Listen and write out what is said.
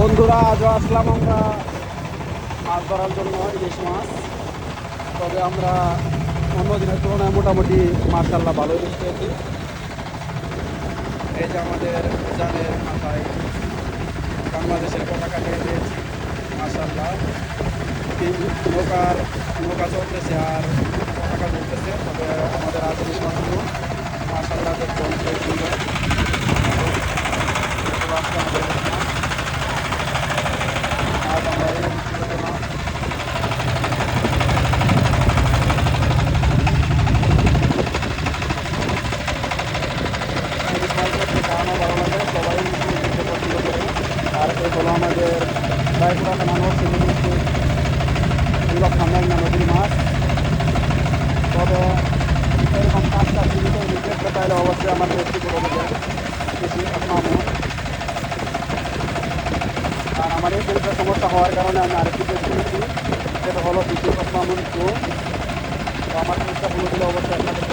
বন্ধুরা, আজও আসলাম আমরা মাছ ধরার জন্য, ইলিশ মাছ। তবে আমরা অন্য দিনের তুলনায় মোটামুটি মাশাআল্লাহ ভালো ইলিশ পেয়েছি। এই যে আমাদের জানের মাথায় বাংলাদেশের পতাকা দিয়ে দিয়েছি মাশাআল্লাহ। নৌকা চলতেছে আর পতাকা চলতেছে। তবে আমাদের আজ ইলিশ মাছগুলো মাশাআল্লাহ দেখতে অনেক সুন্দর। আজ আমরা এই মাছ খাওয়ানো ভালো লাগে, সবাই খেতে পছন্দ করে। আর এই হলো আমাদের রায়পুরা থানানোর মেঘনা নদীর মাছ। তবে এরকম কাজটা জীবিত রিপোর্টটা চাইলে অবশ্যই আমার ব্যক্তিগত বেশি আপনার। আর আমার এই পরীক্ষার সমস্যা হওয়ার কারণে আমি আরেকটি পেজ করেছি, সেটা হলো বিশেষ আপনার তো আমার পরীক্ষা পুরো দিলে অবশ্যই আপনাদের